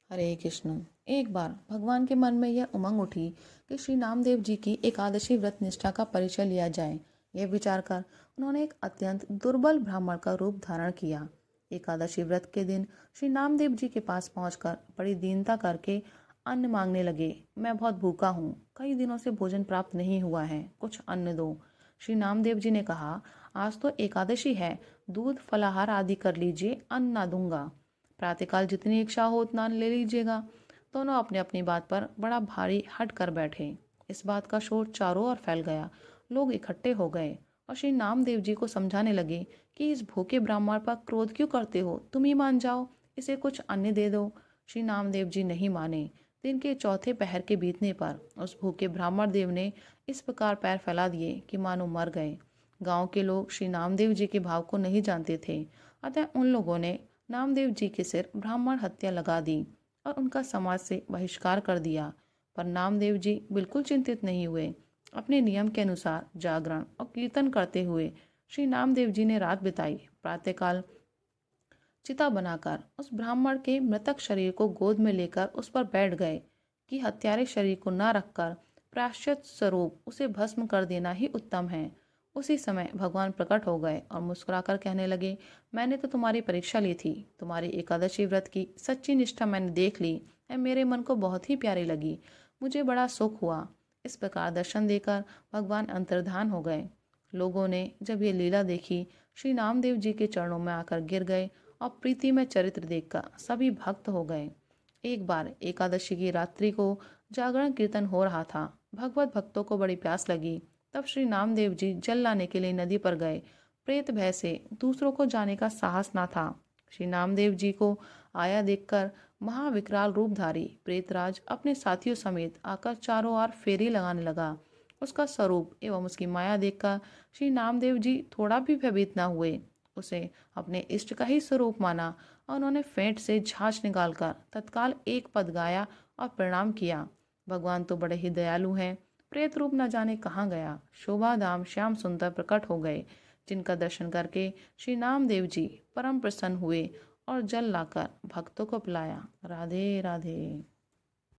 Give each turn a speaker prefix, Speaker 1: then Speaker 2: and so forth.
Speaker 1: हरे कृष्ण। एक बार भगवान के मन में यह उमंग उठी कि श्री नामदेव जी की एकादशी व्रत निष्ठा का परिचय लिया जाए। यह विचार कर उन्होंने एक अत्यंत दुर्बल ब्राह्मण का रूप धारण किया। एकादशी व्रत के दिन श्री नामदेव जी के पास पहुंचकर बड़ी दीनता करके अन्न मांगने लगे। मैं बहुत भूखा हूँ, कई दिनों से भोजन प्राप्त नहीं हुआ है, कुछ अन्न दो। श्री नामदेव जी ने कहा, आज तो एकादशी है, दूध फलाहार आदि कर लीजिए, अन्न ना दूंगा। प्रातःकाल जितनी इच्छा हो उतना ले लीजिएगा। दोनों अपनी अपनी बात पर बड़ा भारी हट कर बैठे। इस बात का शोर चारों ओर फैल गया। लोग इकट्ठे हो गए और श्री नामदेव जी को समझाने लगे कि इस भूखे ब्राह्मण पर क्रोध क्यों करते हो, तुम ही मान जाओ, इसे कुछ अन्य दे दो। श्री नामदेव जी नहीं माने। दिन के चौथे पहर के बीतने पर उस भूखे ब्राह्मण देव ने इस प्रकार पैर फैला दिए कि मानो मर गए। गांव के लोग श्री नामदेव जी के भाव को नहीं जानते थे, अतः उन लोगों ने नामदेव जी के सिर ब्राह्मण हत्या लगा दी और उनका समाज से बहिष्कार कर दिया। पर नामदेव जी बिल्कुल चिंतित नहीं हुए। अपने नियम के अनुसार जागरण और कीर्तन करते हुए श्री नामदेव जी ने रात बिताई। प्रातःकाल चिता बनाकर उस ब्राह्मण के मृतक शरीर को गोद में लेकर उस पर बैठ गए कि हत्यारे शरीर को न रखकर प्रायश्चित स्वरूप उसे भस्म कर देना ही उत्तम है। उसी समय भगवान प्रकट हो गए और मुस्कुराकर कहने लगे, मैंने तो तुम्हारी परीक्षा ली थी, तुम्हारी एकादशी व्रत की सच्ची निष्ठा मैंने देख ली है, मेरे मन को बहुत ही प्यारी लगी, मुझे बड़ा सुख हुआ। इस प्रकार दर्शन देकर भगवान अंतर्धान हो गए। लोगों ने जब ये लीला देखी, श्री नामदेव जी के चरणों में आकर गिर गए और प्रीति में चरित्र देखकर सभी भक्त हो गए। एक बार एकादशी की रात्रि को जागरण कीर्तन हो रहा था। भगवत भक्तों को बड़ी प्यास लगी। तब श्री नामदेव जी जल लाने के लिए नदी पर गए। प्रेत भय से दूसरों को जाने का साहस ना था। श्री नामदेव जी को आया देखकर महाविकराल रूपधारी प्रेतराज अपने साथियों समेत आकर चारों ओर फेरी लगाने लगा। उसका स्वरूप एवं उसकी माया देखकर श्री नामदेव जी थोड़ा भी भयभीत न हुए। उसे अपने इष्ट का ही स्वरूप माना और उन्होंने फेंट से झांझ निकालकर तत्काल एक पद गाया और प्रणाम किया। भगवान तो बड़े ही दयालु हैं। प्रेत रूप न जाने कहाँ गया, शोभा धाम श्याम सुंदर प्रकट हो गए, जिनका दर्शन करके श्री नामदेव जी परम प्रसन्न हुए और जल लाकर भक्तों को पिलाया। राधे राधे।